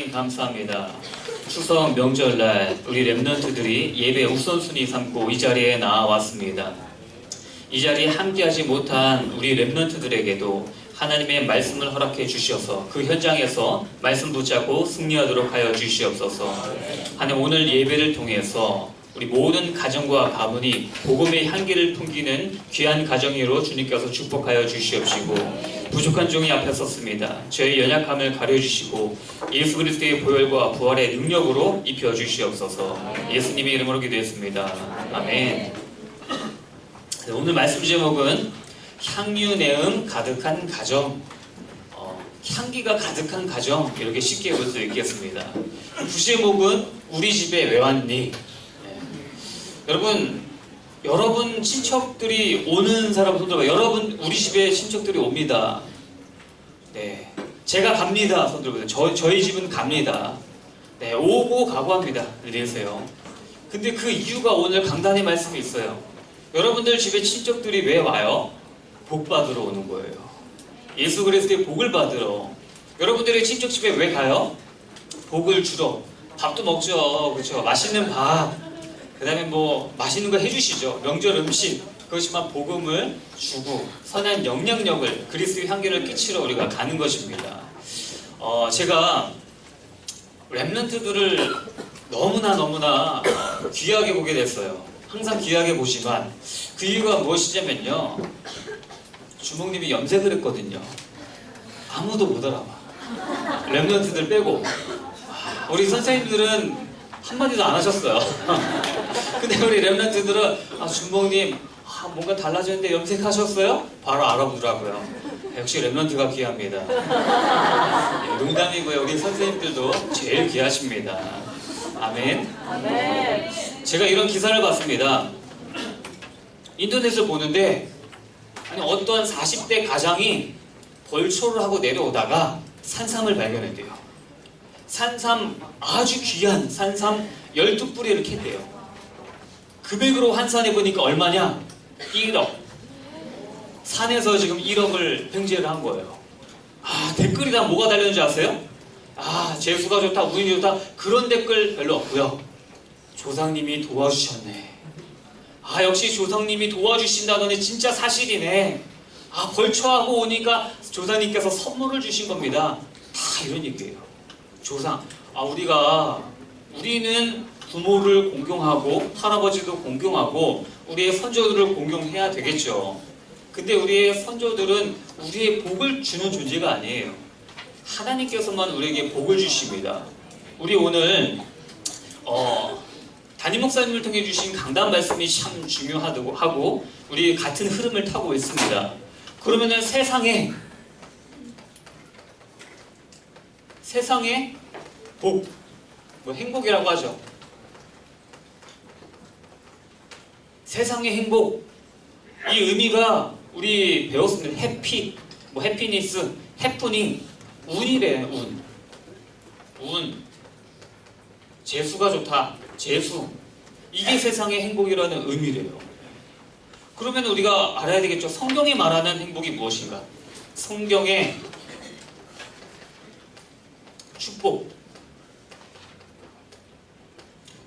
하나님 감사합니다. 추석 명절날 우리 렘넌트들이 예배 우선순위 삼고 이 자리에 나와왔습니다. 이 자리에 함께하지 못한 우리 렘넌트들에게도 하나님의 말씀을 허락해 주셔서 그 현장에서 말씀 붙잡고 승리하도록 하여 주시옵소서. 하나님 오늘 예배를 통해서 우리 모든 가정과 가문이 복음의 향기를 풍기는 귀한 가정으로 주님께서 축복하여 주시옵시고, 부족한 종이 앞에 섰습니다. 저의 연약함을 가려주시고 예수 그리스도의 보혈과 부활의 능력으로 입혀 주시옵소서. 예수님의 이름으로 기도했습니다. 아멘. 오늘 말씀 제목은 향유 내음 가득한 가정, 향기가 가득한 가정, 이렇게 쉽게 볼 수 있겠습니다. 부제목은 우리 집에 왜 왔니? 여러분 친척들이 오는 사람 손 들어봐요. 여러분 우리 집에 친척들이 옵니다. 네, 제가 갑니다. 손 들어보세요. 저희 집은 갑니다. 네, 오고 가고 합니다. 내세요. 근데 그 이유가 오늘 강단의 말씀이 있어요. 여러분들 집에 친척들이 왜 와요? 복 받으러 오는 거예요. 예수 그리스도의 복을 받으러. 여러분들의 친척 집에 왜 가요? 복을 주러. 밥도 먹죠. 그렇죠? 맛있는 밥. 그 다음에 뭐 맛있는 거 해주시죠. 명절 음식. 그렇지만 복음을 주고 선한 영향력을, 그리스도의 향기를 끼치러 우리가 가는 것입니다. 제가 렘넌트들을 너무나 귀하게 보게 됐어요. 항상 귀하게 보지만 그 이유가 무엇이냐면요, 주목님이 염색을 했거든요. 아무도 못 알아봐. 렘넌트들 빼고. 우리 선생님들은 한마디도 안 하셨어요. 근데 우리 렘넌트들은 주목님 뭔가 달라졌는데 염색하셨어요? 바로 알아보더라고요. 역시 렘넌트가 귀합니다. 농담이고요. 우리 선생님들도 제일 귀하십니다. 아멘. 아멘. 제가 이런 기사를 봤습니다. 인터넷을 보는데 어떤 40대 가장이 벌초를 하고 내려오다가 산삼을 발견했대요. 산삼, 아주 귀한 산삼 12뿌리를 캤대요. 금액으로 환산해보니까 얼마냐? 1억. 산에서 지금 1억을 횡재를 한 거예요. 댓글이 다 뭐가 달렸는지 아세요? 재수가 좋다, 운이 좋다, 그런 댓글 별로 없고요. 조상님이 도와주셨네. 역시 조상님이 도와주신다더니 진짜 사실이네. 벌초하고 오니까 조상님께서 선물을 주신 겁니다. 다 이런 얘기예요. 조상. 우리는 부모를 공경하고 할아버지도 공경하고 우리의 선조들을 공경해야 되겠죠. 근데 우리의 선조들은 우리의 복을 주는 존재가 아니에요. 하나님께서만 우리에게 복을 주십니다. 우리 오늘 담임 목사님을 통해 주신 강단 말씀이 참 중요하고 우리 같은 흐름을 타고 있습니다. 그러면은 세상에 복, 행복이라고 하죠. 세상의 행복, 이 의미가 우리 배웠습니다. 해피니스, 해프닝, 운이래. 운. 재수가 좋다, 재수. 이게 세상의 행복이라는 의미래요. 그러면 우리가 알아야 되겠죠. 성경이 말하는 행복이 무엇인가? 성경의 축복,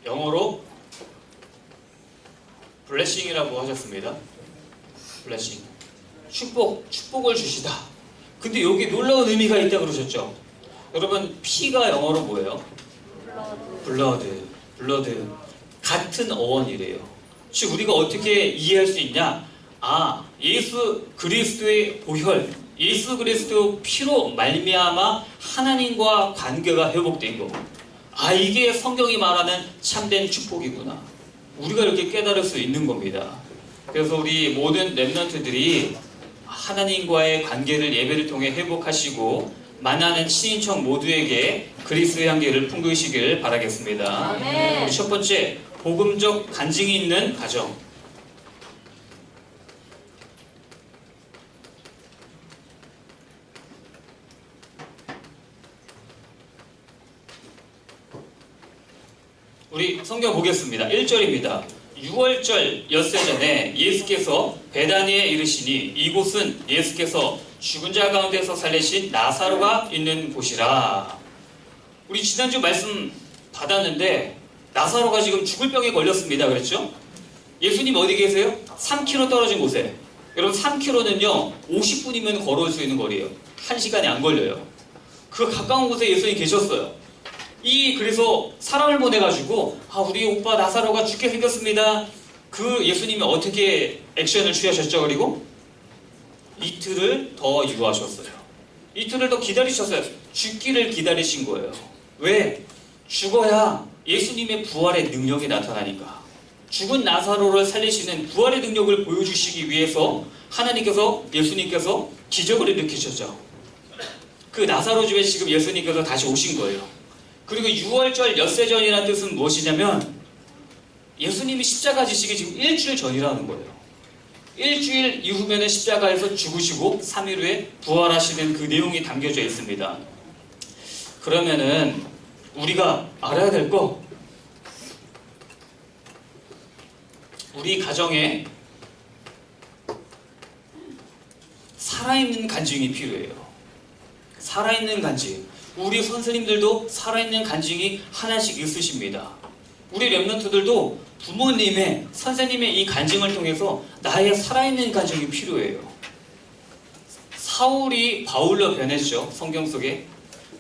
영어로 블레싱이라고 하셨습니다. 블레싱, 축복을 주시다. 근데 여기 놀라운 의미가 있다고 그러셨죠. 여러분, 피가 영어로 뭐예요? 블러드. 같은 어원이래요. 즉 우리가 어떻게 이해할 수 있냐? 예수 그리스도의 보혈, 예수 그리스도 피로 말미암아 하나님과 관계가 회복된 거. 이게 성경이 말하는 참된 축복이구나. 우리가 이렇게 깨달을 수 있는 겁니다. 그래서 우리 모든 렘넌트들이 하나님과의 관계를 예배를 통해 회복하시고 만나는 친인척 모두에게 그리스도의 향기를 풍기시길 바라겠습니다. 아멘. 우리 첫 번째, 복음적 간증이 있는 가정. 우리 성경 보겠습니다. 1절입니다. 6월절 엿새 전에 예수께서 베다니에 이르시니 이곳은 예수께서 죽은 자 가운데서 살리신 나사로가 있는 곳이라. 우리 지난주 말씀 받았는데 나사로가 지금 죽을 병에 걸렸습니다. 그랬죠? 예수님 어디 계세요? 3km 떨어진 곳에. 여러분 3km는요 50분이면 걸어올 수 있는 거리예요. 1시간이 안 걸려요. 그 가까운 곳에 예수님이 계셨어요. 그래서 사람을 보내가지고 우리 오빠 나사로가 죽게 생겼습니다. 그 예수님이 어떻게 액션을 취하셨죠? 그리고 이틀을 더 유하셨어요. 이틀을 더 기다리셨어요. 죽기를 기다리신 거예요. 왜? 죽어야 예수님의 부활의 능력이 나타나니까. 죽은 나사로를 살리시는 부활의 능력을 보여주시기 위해서 예수님께서 기적을 일으키셨죠. 그 나사로 집에 지금 예수님께서 다시 오신 거예요. 그리고 6월절 엿새전이라는 뜻은 무엇이냐면 예수님이 십자가 지시기 지금 일주일 전이라는 거예요. 일주일 이후면은 십자가에서 죽으시고 3일 후에 부활하시는 그 내용이 담겨져 있습니다. 그러면은 우리가 알아야 될 거, 우리 가정에 살아있는 간증이 필요해요. 살아있는 간증. 우리 선생님들도 살아있는 간증이 하나씩 있으십니다. 우리 렘넌트들도 부모님의, 선생님의 이 간증을 통해서 나의 살아있는 간증이 필요해요. 사울이 바울로 변했죠. 성경 속에.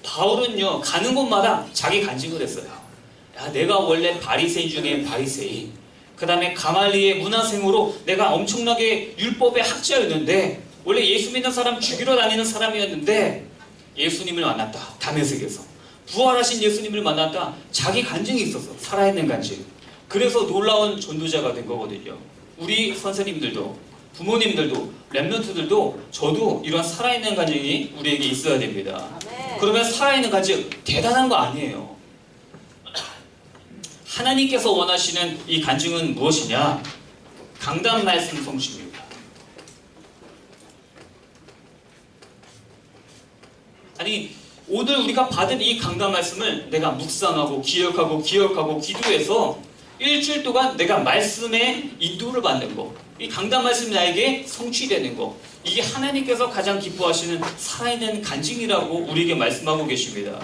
바울은요 가는 곳마다 자기 간증을 했어요. 내가 원래 바리새인 중에 바리새인, 그 다음에 가말리의 문화생으로 내가 엄청나게 율법의 학자였는데 원래 예수 믿는 사람 죽이러 다니는 사람이었는데 예수님을 만났다. 다메섹에서 부활하신 예수님을 만났다. 자기 간증이 있었어. 살아있는 간증. 그래서 놀라운 전도자가 된 거거든요. 우리 선생님들도, 부모님들도, 렘넌트들도, 저도 이런 살아있는 간증이 우리에게 있어야 됩니다. 그러면 살아있는 간증 대단한 거 아니에요. 하나님께서 원하시는 이 간증은 무엇이냐? 강단 말씀 성취입니다. 아니, 오늘 우리가 받은 이 강단 말씀을 내가 묵상하고 기억하고 기도해서 일주일 동안 내가 말씀의 인도를 받는 거, 이 강단 말씀이 나에게 성취되는 거, 이게 하나님께서 가장 기뻐하시는 살아있는 간증이라고 우리에게 말씀하고 계십니다.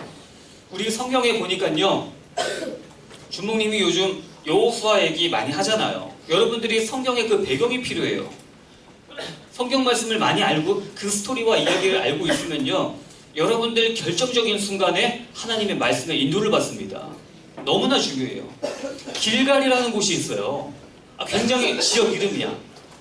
우리 성경에 보니까요, 주목님이 요즘 여호수아 얘기 많이 하잖아요. 여러분들이 성경의 그 배경이 필요해요. 성경 말씀을 많이 알고 그 스토리와 이야기를 알고 있으면요, 여러분들 결정적인 순간에 하나님의 말씀의 인도를 받습니다. 너무나 중요해요. 길갈이라는 곳이 있어요. 굉장히 지역 이름이야.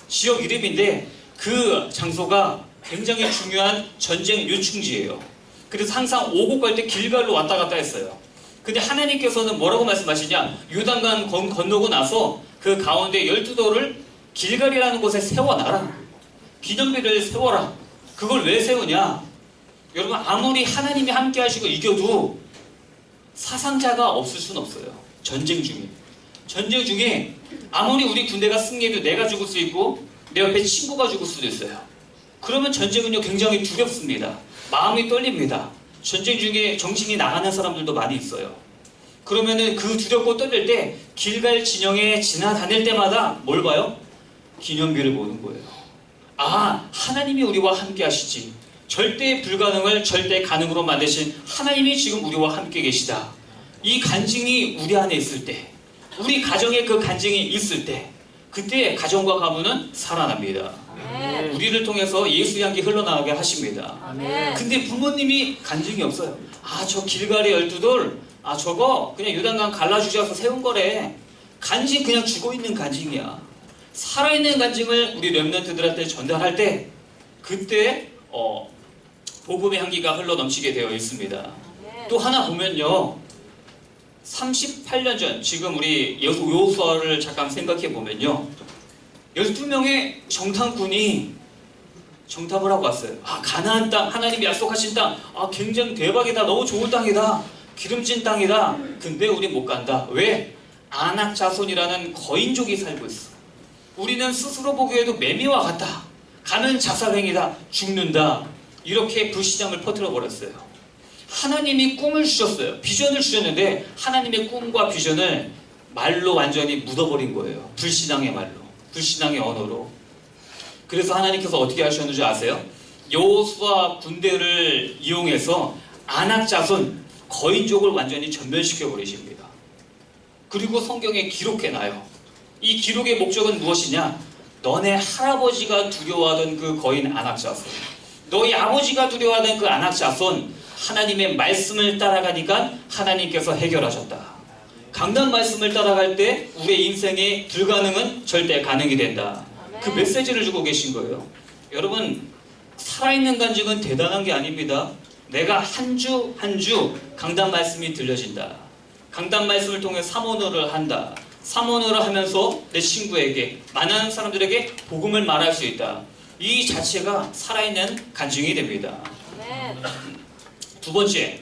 지역 이름인데 그 장소가 굉장히 중요한 전쟁 요충지예요. 그래서 항상 오고 갈 때 길갈로 왔다 갔다 했어요. 근데 하나님께서는 뭐라고 말씀하시냐? 요단강 건너고 나서 그 가운데 12돌을 길갈이라는 곳에 세워놔라. 기념비를 세워라. 그걸 왜 세우냐? 여러분, 아무리 하나님이 함께 하시고 이겨도 사상자가 없을 순 없어요. 전쟁 중에 아무리 우리 군대가 승리해도 내가 죽을 수 있고 내 옆에 친구가 죽을 수도 있어요. 그러면 전쟁은요 굉장히 두렵습니다. 마음이 떨립니다. 전쟁 중에 정신이 나가는 사람들도 많이 있어요. 그러면은 그 두렵고 떨릴 때 길갈 진영에 지나다닐 때마다 뭘 봐요? 기념비를 보는 거예요. 하나님이 우리와 함께 하시지. 절대 불가능을 절대 가능으로 만드신 하나님이 지금 우리와 함께 계시다. 이 간증이 우리 안에 있을 때, 우리 가정에 그 간증이 있을 때, 그때 가정과 가문은 살아납니다. 아멘. 우리를 통해서 예수 향기 흘러나가게 하십니다. 아멘. 근데 부모님이 간증이 없어요. 저 길갈의 12돌, 저거 그냥 요단강 갈라주셔서 세운 거래. 간증 그냥 죽어있는 간증이야. 살아있는 간증을 우리 렘넌트들한테 전달할 때 그때 복음의 향기가 흘러넘치게 되어 있습니다. 또 하나 보면요, 38년 전, 지금 우리 여호수아를 잠깐 생각해 보면요, 12명의 정탐꾼이 정탐을 하고 왔어요. 가나안 땅, 하나님이 약속하신 땅, 굉장히 대박이다, 너무 좋은 땅이다, 기름진 땅이다. 근데 우리 못 간다. 왜? 아낙 자손이라는 거인족이 살고 있어. 우리는 스스로 보기에도 매미와 같다. 가는 자살행위다. 죽는다. 이렇게 불신앙을 퍼뜨려 버렸어요. 하나님이 꿈을 주셨어요. 비전을 주셨는데 하나님의 꿈과 비전을 말로 완전히 묻어버린 거예요. 불신앙의 말로, 불신앙의 언어로. 그래서 하나님께서 어떻게 하셨는지 아세요? 여호수아 군대를 이용해서 아낙 자손, 거인족을 완전히 전멸시켜 버리십니다. 그리고 성경에 기록해놔요. 이 기록의 목적은 무엇이냐? 너네 할아버지가 두려워하던 그 거인 안악자손, 너희 아버지가 두려워하던 그 안악자손, 하나님의 말씀을 따라가니까 하나님께서 해결하셨다. 강단 말씀을 따라갈 때 우리의 인생의 불가능은 절대 가능이 된다. 그 메시지를 주고 계신 거예요. 여러분, 살아있는 간증은 대단한 게 아닙니다. 내가 한 주 한 주 강단 말씀이 들려진다. 강단 말씀을 통해 사모노를 한다. 사모노를 하면서 내 친구에게, 많은 사람들에게 복음을 말할 수 있다. 이 자체가 살아있는 간증이 됩니다. 두 번째,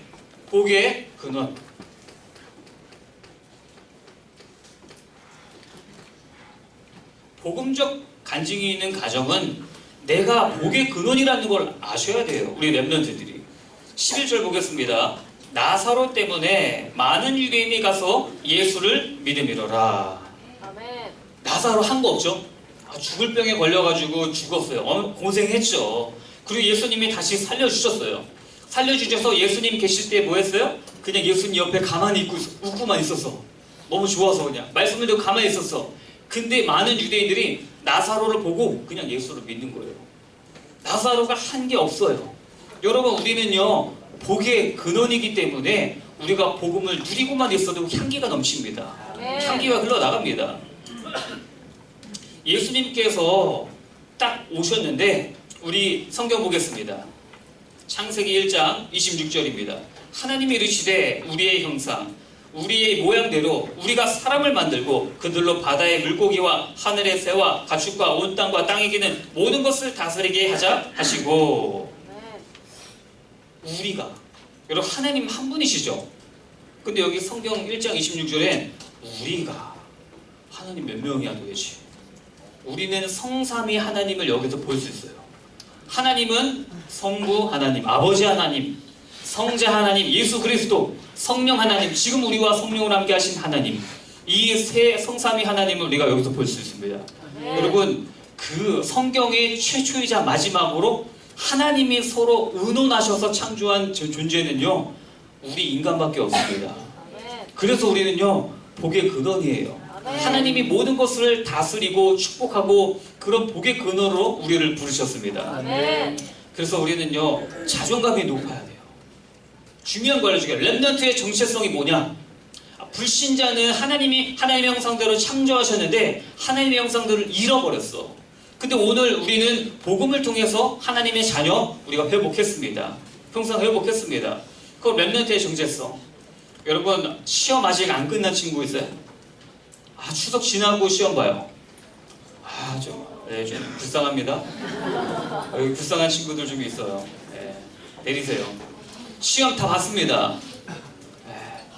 복의 근원. 복음적 간증이 있는 가정은 내가 복의 근원이라는 걸 아셔야 돼요. 우리 렘넌트들이. 11절 보겠습니다. 나사로 때문에 많은 유대인이 가서 예수를 믿음이로라. 아멘. 나사로 한 거 없죠? 죽을 병에 걸려가지고 죽었어요. 고생했죠. 그리고 예수님이 다시 살려주셨어요. 살려주셔서 예수님 계실 때 뭐 했어요? 그냥 예수님 옆에 가만히 웃고만 있었어. 너무 좋아서 그냥. 말씀을 듣고 가만히 있었어. 근데 많은 유대인들이 나사로를 보고 그냥 예수를 믿는 거예요. 나사로가 한 게 없어요. 여러분, 우리는요, 복의 근원이기 때문에 우리가 복음을 누리고만 있어도 향기가 넘칩니다. 향기가 흘러나갑니다. 예수님께서 딱 오셨는데 우리 성경 보겠습니다. 창세기 1장 26절입니다. 하나님이 이르시되 우리의 형상, 우리의 모양대로 우리가 사람을 만들고 그들로 바다의 물고기와 하늘의 새와 가축과 온 땅과 땅에 기는 모든 것을 다스리게 하자 하시고. 우리가, 여러분, 하나님 한 분이시죠? 근데 여기 성경 1장 26절엔 우리가, 하나님 몇 명이야 도대체? 우리는 성삼위 하나님을 여기서 볼 수 있어요. 하나님은 성부 하나님, 아버지 하나님, 성자 하나님, 예수 그리스도, 성령 하나님, 지금 우리와 성령을 함께 하신 하나님, 이 세 성삼위 하나님을 우리가 여기서 볼 수 있습니다. 여러분, 그 성경의 최초이자 마지막으로 하나님이 서로 의논하셔서 창조한 존재는요, 우리 인간밖에 없습니다. 그래서 우리는요, 복의 근원이에요. 하나님이 모든 것을 다스리고 축복하고 그런 복의 근원으로 우리를 부르셨습니다. 그래서 우리는요, 자존감이 높아야 돼요. 중요한 거 알려줄게요. 렘넌트의 정체성이 뭐냐? 불신자는 하나님이 하나님의 형상대로 창조하셨는데 하나님의 형상들을 잃어버렸어. 근데 오늘 우리는 복음을 통해서 하나님의 자녀 우리가 회복했습니다. 형상 회복했습니다. 그럼 렘넌트의 정체성. 여러분, 시험 아직 안 끝난 친구 있어요? 추석 지나고 시험 봐요. 좀 불쌍합니다. 여기 불쌍한 친구들 좀 있어요. 내리세요. 시험 다 봤습니다.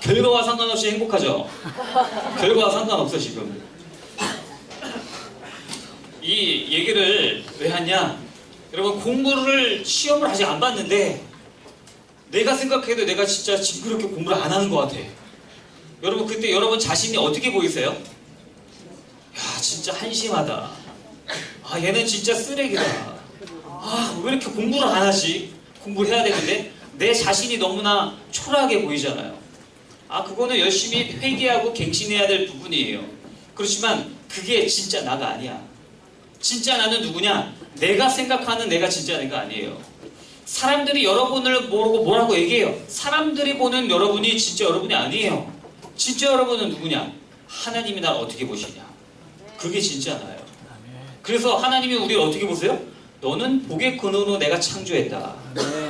결과와 상관없이 행복하죠? 결과와 상관없어 지금. 이 얘기를 왜 하냐? 여러분, 공부를 시험을 아직 안 봤는데 내가 생각해도 내가 진짜 징그럽게 공부를 안 하는 것 같아. 여러분, 그때 여러분 자신이 어떻게 보이세요? 야, 진짜 한심하다. 얘는 진짜 쓰레기다. 왜 이렇게 공부를 안 하지? 공부를 해야 되는데 내 자신이 너무나 초라하게 보이잖아요. 그거는 열심히 회개하고 갱신해야 될 부분이에요. 그렇지만 그게 진짜 나가 아니야. 진짜 나는 누구냐? 내가 생각하는 내가 진짜 내가 아니에요. 사람들이 여러분을 모르고 뭐라고 얘기해요. 사람들이 보는 여러분이 진짜 여러분이 아니에요. 진짜 여러분은 누구냐? 하나님이 나를 어떻게 보시냐? 그게 진짜 나예요. 그래서 하나님이 우리를 어떻게 보세요? 너는 복의 근원으로 내가 창조했다.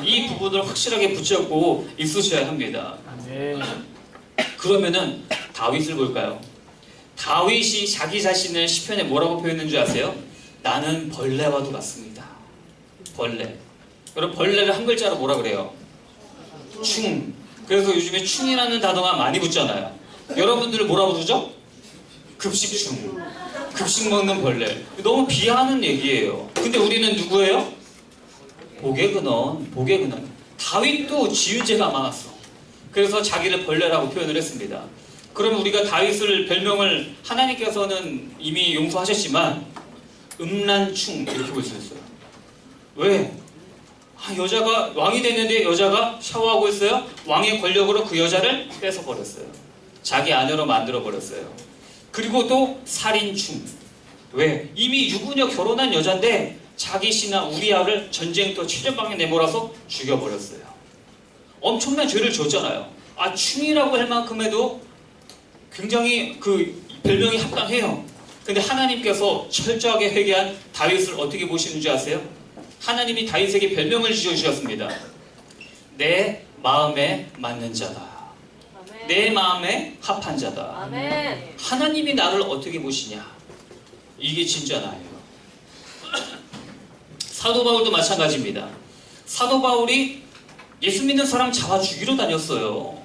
이 부분을 확실하게 붙잡고 있으셔야 합니다. 그러면은 다윗을 볼까요? 다윗이 자기 자신을 시편에 뭐라고 표현한 줄 아세요? 나는 벌레와도 같습니다. 벌레. 여러분, 벌레를 한 글자로 뭐라 그래요? 충. 그래서 요즘에 충이라는 단어가 많이 붙잖아요. 여러분들을 뭐라 부르죠? 급식충. 급식 먹는 벌레. 너무 비하하는 얘기예요. 근데 우리는 누구예요? 복의 근원. 복의 근원. 다윗도 지은 죄가 많았어. 그래서 자기를 벌레라고 표현을 했습니다. 그러면 우리가 다윗을 별명을 하나님께서는 이미 용서하셨지만 음란충 이렇게 볼 수 있어요. 왜? 여자가 왕이 됐는데 여자가 샤워하고 있어요. 왕의 권력으로 그 여자를 뺏어버렸어요. 자기 아내로 만들어버렸어요. 그리고 또 살인충. 왜? 이미 유부녀 결혼한 여잔데 자기 신하 우리아를 전쟁터 최전방에 내몰아서 죽여버렸어요. 엄청난 죄를 졌잖아요. 충이라고 할 만큼에도 굉장히 그 별명이 합당해요. 근데 하나님께서 철저하게 회개한 다윗을 어떻게 보시는지 아세요? 하나님이 다윗에게 별명을 지어주셨습니다. 내 마음에 맞는 자다. 아멘. 내 마음에 합한 자다. 아멘. 하나님이 나를 어떻게 보시냐? 이게 진짜 나예요. 사도 바울도 마찬가지입니다. 사도 바울이 예수 믿는 사람 잡아 죽이러 다녔어요.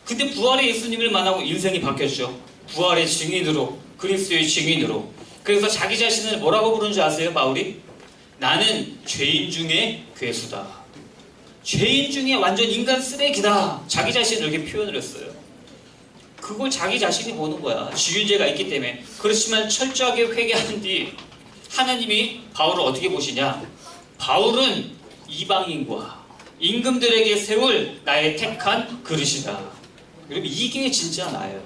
근데 부활의 예수님을 만나고 인생이 바뀌었죠. 부활의 증인으로, 그리스도의 증인으로. 그래서 자기 자신을 뭐라고 부르는지 아세요, 바울이? 나는 죄인 중에 괴수다. 죄인 중에 완전 인간 쓰레기다. 자기 자신을 이렇게 표현을 했어요. 그걸 자기 자신이 보는 거야. 지윤죄가 있기 때문에. 그렇지만 철저하게 회개한 뒤 하나님이 바울을 어떻게 보시냐? 바울은 이방인과 임금들에게 세울 나의 택한 그릇이다. 여러분, 이게 진짜 나예요.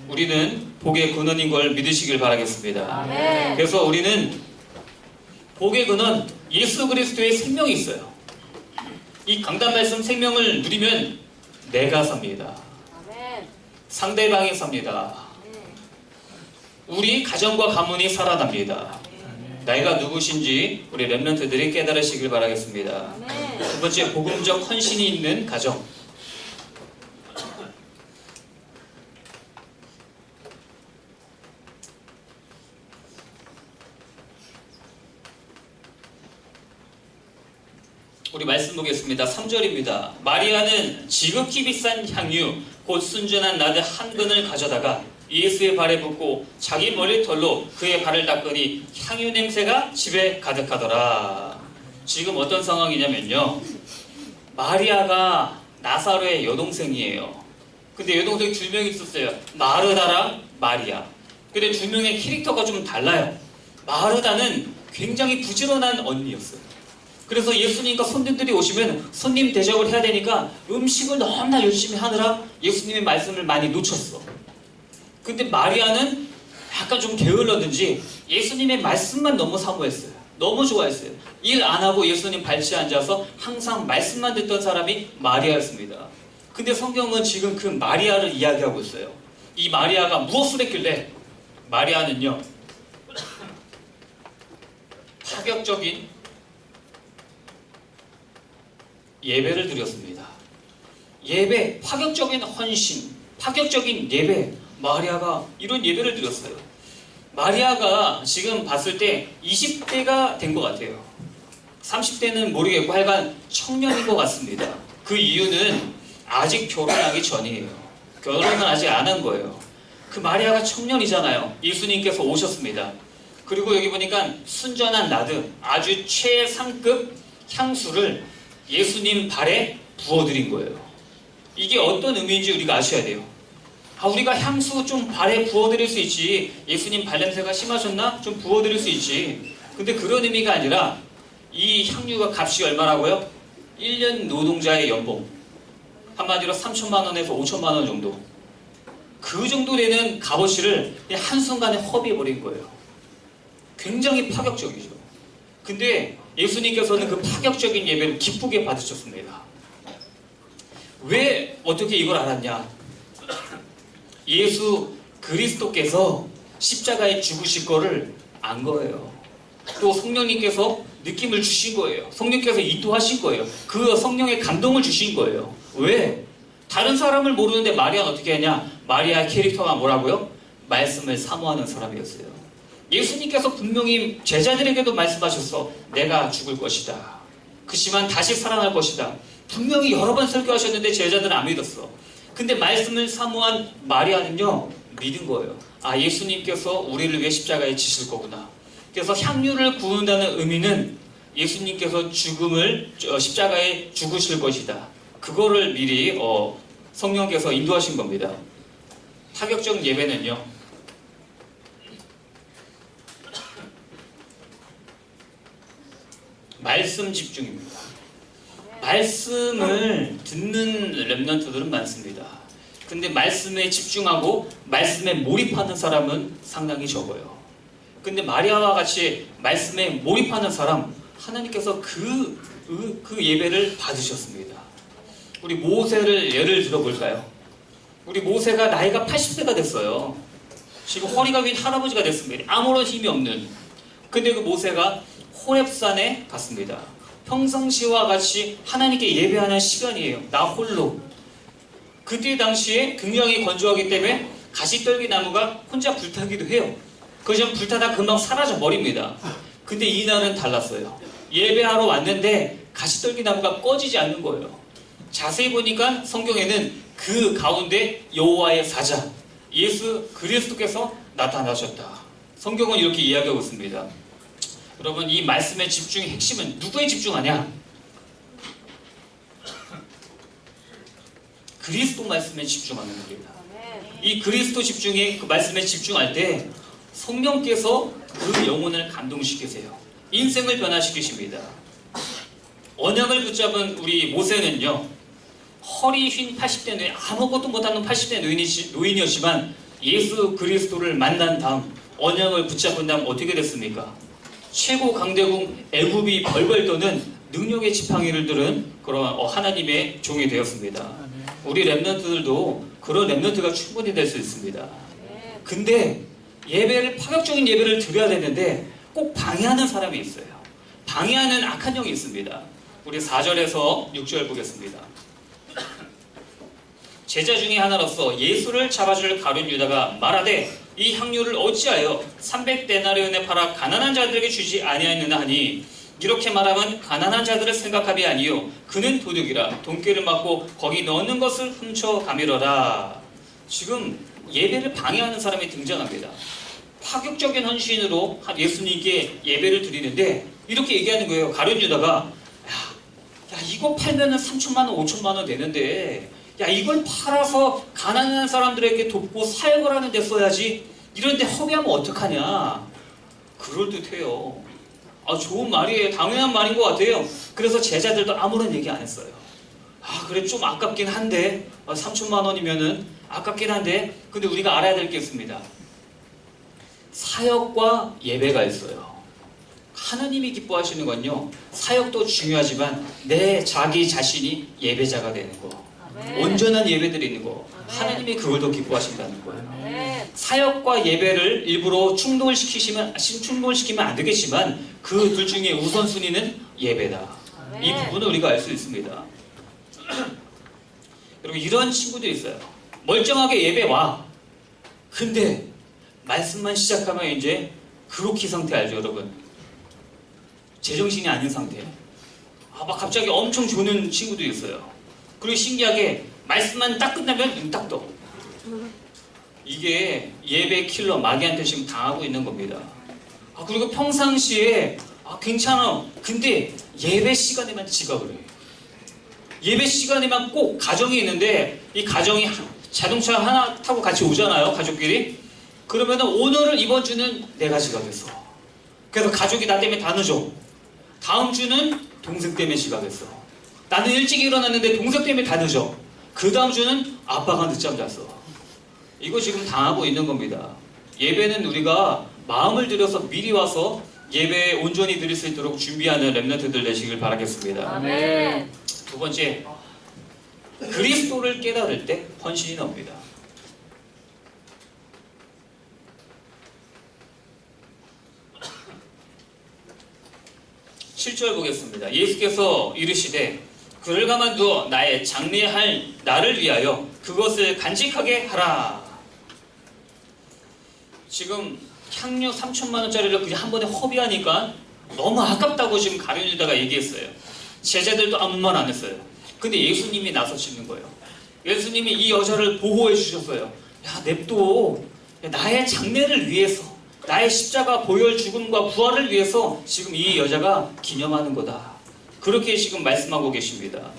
우리는 복의 근원인 걸 믿으시길 바라겠습니다. 아멘. 그래서 우리는 복의 근원 예수 그리스도의 생명이 있어요. 이 강단 말씀 생명을 누리면 내가 삽니다. 아멘. 상대방이 삽니다. 우리 가정과 가문이 살아납니다. 내가 누구신지 우리 렘넌트들이 깨달으시길 바라겠습니다. 아멘. 두 번째, 복음적 헌신이 있는 가정. 우리 말씀 보겠습니다. 3절입니다. 마리아는 지극히 비싼 향유 곧 순전한 나드 한 근을 가져다가 예수의 발에 붓고 자기 머리털로 그의 발을 닦으니 향유 냄새가 집에 가득하더라. 지금 어떤 상황이냐면요, 마리아가 나사로의 여동생이에요. 근데 여동생이 두 명 있었어요. 마르다랑 마리아. 근데 두 명의 캐릭터가 좀 달라요. 마르다는 굉장히 부지런한 언니였어요. 그래서 예수님과 손님들이 오시면 손님 대접을 해야 되니까 음식을 너무나 열심히 하느라 예수님의 말씀을 많이 놓쳤어. 근데 마리아는 약간 좀 게을렀는지 예수님의 말씀만 너무 사모했어요. 너무 좋아했어요. 일 안 하고 예수님 발치에 앉아서 항상 말씀만 듣던 사람이 마리아였습니다. 근데 성경은 지금 그 마리아를 이야기하고 있어요. 이 마리아가 무엇을 했길래? 마리아는요, 파격적인 예배를 드렸습니다. 예배, 파격적인 헌신, 파격적인 예배. 마리아가 이런 예배를 드렸어요. 마리아가 지금 봤을 때 20대가 된 것 같아요. 30대는 모르겠고 하여간 청년인 것 같습니다. 그 이유는 아직 결혼하기 전이에요. 결혼은 아직 안 한 거예요. 그 마리아가 청년이잖아요. 예수님께서 오셨습니다. 그리고 여기 보니까 순전한 나드, 아주 최상급 향수를 예수님 발에 부어드린 거예요. 이게 어떤 의미인지 우리가 아셔야 돼요. 우리가 향수 좀 발에 부어드릴 수 있지. 예수님 발냄새가 심하셨나? 좀 부어드릴 수 있지. 근데 그런 의미가 아니라 이 향유가 값이 얼마라고요? 1년 노동자의 연봉. 한마디로 3천만 원에서 5천만 원 정도. 그 정도 되는 값어치를 그냥 한순간에 허비해버린 거예요. 굉장히 파격적이죠. 근데 예수님께서는 그 파격적인 예배를 기쁘게 받으셨습니다. 왜 어떻게 이걸 알았냐? 예수 그리스도께서 십자가에 죽으실 거를 안 거예요. 또 성령님께서 느낌을 주신 거예요. 성령께서 인도하신 거예요. 그 성령의 감동을 주신 거예요. 왜? 다른 사람을 모르는데 마리아는 어떻게 하냐? 마리아의 캐릭터가 뭐라고요? 말씀을 사모하는 사람이었어요. 예수님께서 분명히 제자들에게도 말씀하셨어. 내가 죽을 것이다. 그렇지만 다시 살아날 것이다. 분명히 여러 번 설교하셨는데 제자들은 안 믿었어. 근데 말씀을 사모한 마리아는요, 믿은 거예요. 예수님께서 우리를 위해 십자가에 지실 거구나. 그래서 향유를 부은다는 의미는 예수님께서 십자가에 죽으실 것이다. 그거를 미리 성령께서 인도하신 겁니다. 파격적 예배는요, 말씀 집중입니다. 말씀을 듣는 렘넌트들은 많습니다. 근데 말씀에 집중하고 말씀에 몰입하는 사람은 상당히 적어요. 근데 마리아와 같이 말씀에 몰입하는 사람, 하나님께서 그 예배를 받으셨습니다. 우리 모세를 예를 들어볼까요? 우리 모세가 나이가 80세가 됐어요. 지금 허리가 긴 할아버지가 됐습니다. 아무런 힘이 없는. 근데 그 모세가 호렙산에 갔습니다. 평상시와 같이 하나님께 예배하는 시간이에요. 나 홀로. 그때 당시에 굉장히 건조하기 때문에 가시떨기 나무가 혼자 불타기도 해요. 그저 불타다 금방 사라져 버립니다. 근데 이날은 달랐어요. 예배하러 왔는데 가시떨기 나무가 꺼지지 않는 거예요. 자세히 보니까 성경에는 그 가운데 여호와의 사자 예수 그리스도께서 나타나셨다. 성경은 이렇게 이야기하고 있습니다. 여러분, 이 말씀의 집중의 핵심은 누구에 집중하냐? 그리스도 말씀에 집중하는 겁니다. 이 그리스도 집중에 그 말씀에 집중할 때 성령께서 그 영혼을 감동시키세요. 인생을 변화시키십니다. 언약을 붙잡은 우리 모세는요, 허리 휜 80대 노인, 아무것도 못하는 80대 노인이었지만 예수 그리스도를 만난 다음 언약을 붙잡은 다음 어떻게 됐습니까? 최고 강대국 애굽이 벌벌 떠는 능력의 지팡이를 들은 그런 하나님의 종이 되었습니다. 우리 렘넌트들도 그런 렘넌트가 충분히 될 수 있습니다. 근데 파격적인 예배를 드려야 되는데 꼭 방해하는 사람이 있어요. 방해하는 악한 영이 있습니다. 우리 4절에서 6절 보겠습니다. 제자 중에 하나로서 예수를 잡아줄 가룟 유다가 말하되 이 향유를 어찌하여 300데나리온에 팔아 가난한 자들에게 주지 아니하였느냐 하니, 이렇게 말하면 가난한 자들을 생각함이 아니요 그는 도둑이라 돈꾀를 맞고 거기 넣는 것을 훔쳐가미러라. 지금 예배를 방해하는 사람이 등장합니다. 파격적인 헌신으로 예수님께 예배를 드리는데 이렇게 얘기하는 거예요. 가룟 유다가 야 이거 팔면은 3천만 원 5천만 원 되는데 야 이걸 팔아서 가난한 사람들에게 돕고 사역을 하는 데 써야지, 이런데 허비하면 어떡하냐. 그럴듯해요. 좋은 말이에요. 당연한 말인 것 같아요. 그래서 제자들도 아무런 얘기 안 했어요. 그래 좀 아깝긴 한데 3천만 원이면은 아깝긴 한데, 근데 우리가 알아야 될 게 있습니다. 사역과 예배가 있어요. 하나님이 기뻐하시는 건요, 사역도 중요하지만 내 자기 자신이 예배자가 되는 거, 온전한 예배 드리는 거, 하나님이 그걸 더 기뻐하신다는 거예요. 사역과 예배를 일부러 충돌을 시키면 안 되겠지만 그 둘 중에 우선순위는 예배다. 이 부분을 우리가 알 수 있습니다. 여러분, 이런 친구도 있어요. 멀쩡하게 예배 와. 근데 말씀만 시작하면 이제 그로키 상태 알죠, 여러분? 제정신이 아닌 상태. 막 갑자기 엄청 조는 친구도 있어요. 그리고 신기하게 말씀만 딱 끝나면 눈 딱 떠. 이게 예배 킬러 마귀한테 지금 당하고 있는 겁니다. 그리고 평상시에 괜찮아. 근데 예배 시간에만 지각을 해요. 예배 시간에만 꼭 가정이 있는데 이 가정이 자동차 하나 타고 같이 오잖아요, 가족끼리. 그러면은 오늘은 이번 주는 내가 지각했어. 그래서 가족이 나 때문에 다 늦어. 다음 주는 동생 때문에 지각했어. 나는 일찍 일어났는데 동생 때문에 다 늦어. 그 다음 주는 아빠가 늦잠 잤어. 이거 지금 당하고 있는 겁니다. 예배는 우리가 마음을 들여서 미리 와서 예배에 온전히 드릴 수 있도록 준비하는 렘넌트들 되시길 바라겠습니다. 아멘. 두 번째, 그리스도를 깨달을 때 헌신이 나옵니다. 7절 보겠습니다. 예수께서 이르시되 그를 가만두어 나의 장례할 나를 위하여 그것을 간직하게 하라. 지금 향유 3천만 원짜리를 그냥 한 번에 허비하니까 너무 아깝다고 지금 가룟 유다가 얘기했어요. 제자들도 아무 말 안 했어요. 근데 예수님이 나서시는 거예요. 예수님이 이 여자를 보호해 주셨어요. 야, 냅둬. 나의 장례를 위해서, 나의 십자가 보혈 죽음과 부활을 위해서 지금 이 여자가 기념하는 거다. 그렇게 지금 말씀하고 계십니다.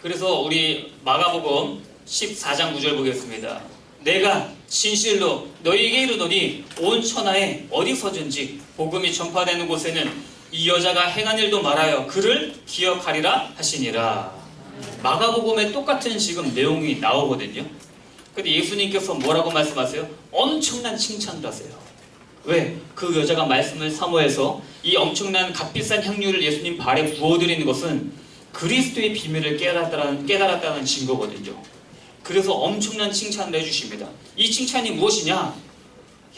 그래서 우리 마가복음 14장 9절 보겠습니다. 내가 진실로 너희에게 이르노니 온 천하에 어디서든지 복음이 전파되는 곳에는 이 여자가 행한 일도 말하여 그를 기억하리라 하시니라. 마가복음에 똑같은 지금 내용이 나오거든요. 근데 예수님께서 뭐라고 말씀하세요? 엄청난 칭찬을 하세요. 왜? 그 여자가 말씀을 사모해서 이 엄청난 값비싼 향유를 예수님 발에 부어드리는 것은 그리스도의 비밀을 깨달았다는 증거거든요. 그래서 엄청난 칭찬을 해주십니다. 이 칭찬이 무엇이냐?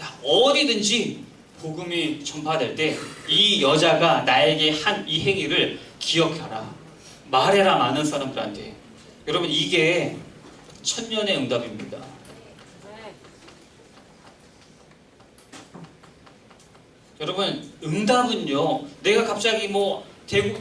야, 어디든지 복음이 전파될 때 이 여자가 나에게 한 이 행위를 기억하라. 말해라, 많은 사람들한테. 여러분, 이게 천년의 응답입니다. 여러분, 응답은요, 내가 갑자기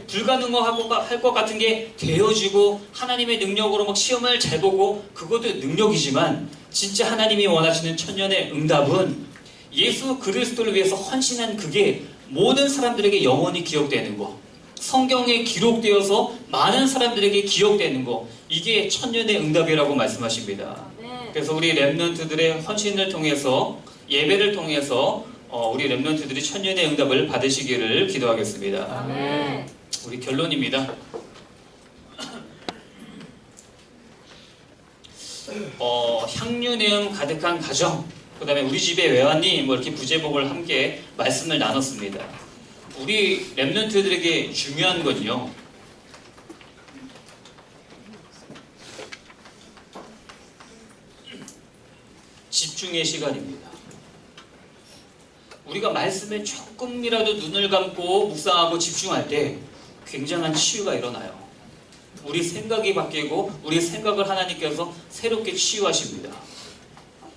불가능할 것 같은 게 되어지고 하나님의 능력으로 막 시험을 잘 보고 그것도 능력이지만 진짜 하나님이 원하시는 천년의 응답은 예수 그리스도를 위해서 헌신한 그게 모든 사람들에게 영원히 기억되는 거, 성경에 기록되어서 많은 사람들에게 기억되는 거, 이게 천년의 응답이라고 말씀하십니다. 그래서 우리 렘넌트들의 헌신을 통해서, 예배를 통해서 우리 렘넌트들이 천년의 응답을 받으시기를 기도하겠습니다. 아멘. 우리 결론입니다. 향유 내음 가득한 가정, 그 다음에 우리 집에 왜 왔니? 이렇게 부제목을 함께 말씀을 나눴습니다. 우리 렘넌트들에게 중요한 건요, 집중의 시간입니다. 우리가 말씀에 조금이라도 눈을 감고 묵상하고 집중할 때 굉장한 치유가 일어나요. 우리 생각이 바뀌고 우리 생각을 하나님께서 새롭게 치유하십니다.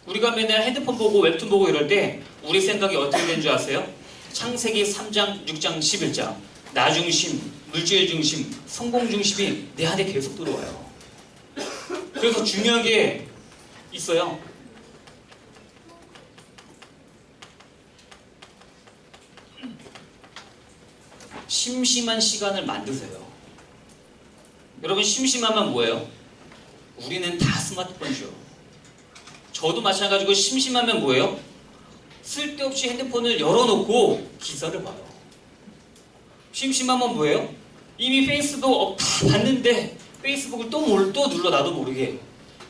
우리가 맨날 핸드폰 보고 웹툰 보고 이럴 때 우리 생각이 어떻게 되는 줄 아세요? 창세기 3장, 6장, 11장 나 중심, 물질 중심, 성공 중심이 내 안에 계속 들어와요. 그래서 중요한 게 있어요. 심심한 시간을 만드세요. 여러분, 심심하면 뭐예요? 우리는 다 스마트폰이죠. 저도 마찬가지고 심심하면 뭐예요? 쓸데없이 핸드폰을 열어놓고 기사를 봐요. 심심하면 뭐예요? 이미 페이스북 다 봤는데 페이스북을 또 눌러 나도 모르게.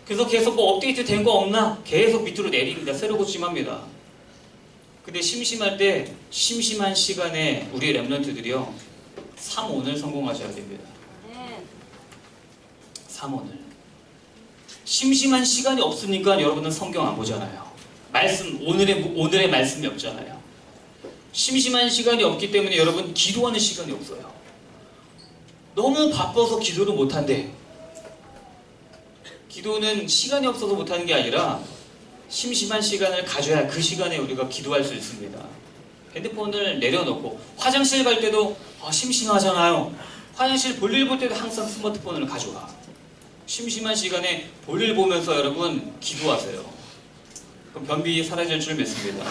그래서 계속 업데이트 된 거 없나? 계속 밑으로 내립니다. 새로 고침합니다. 근데 심심할 때 심심한 시간에 우리 렘넌트들이요 3오늘 성공하셔야 됩니다. 3오늘. 심심한 시간이 없으니까 여러분은 성경 안 보잖아요. 오늘의 말씀이 없잖아요. 심심한 시간이 없기 때문에 여러분 기도하는 시간이 없어요. 너무 바빠서 기도를 못한대. 기도는 시간이 없어서 못하는 게 아니라 심심한 시간을 가져야 그 시간에 우리가 기도할 수 있습니다. 핸드폰을 내려놓고 화장실 갈 때도 심심하잖아요. 화장실 볼일 볼 때도 항상 스마트폰을 가져가. 심심한 시간에 볼일 보면서 여러분 기도하세요. 그럼 변비 사라질 줄 믿습니다.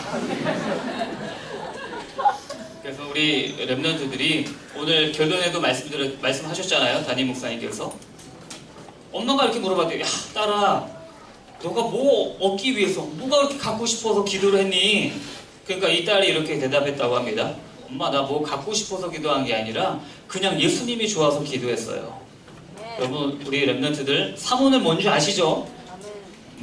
그래서 우리 렘넌트들이 오늘 결론에도 말씀하셨잖아요. 담임 목사님께서. 엄마가 이렇게 물어봤대요. 야, 딸아, 너가 뭐 얻기 위해서, 뭐가 그렇게 갖고 싶어서 기도를 했니? 그러니까 이 딸이 이렇게 대답했다고 합니다. 엄마, 나 뭐 갖고 싶어서 기도한 게 아니라 그냥 예수님이 좋아서 기도했어요. 여러분, 우리 렘넌트들 3오늘 뭔지 아시죠?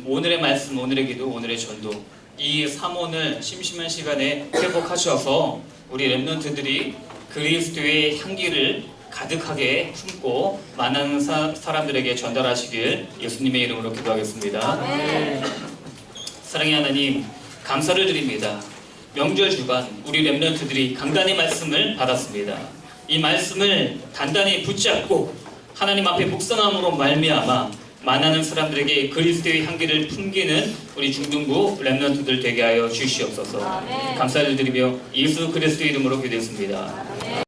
오늘의 말씀, 오늘의 기도, 오늘의 전도, 이 3오늘 심심한 시간에 회복하셔서 우리 렘넌트들이 그리스도의 향기를 가득하게 품고 많은 사람들에게 전달하시길 예수님의 이름으로 기도하겠습니다. 아멘. 사랑의 하나님, 감사를 드립니다. 명절 주간 우리 렘넌트들이 강단의 말씀을 받았습니다. 이 말씀을 단단히 붙잡고 하나님 앞에 묵상함으로 말미암아 만나는 사람들에게 그리스도의 향기를 풍기는 우리 중등부 렘넌트들 되게 하여 주시옵소서. 아멘. 감사를 드리며 예수 그리스도 이름으로 기도했습니다.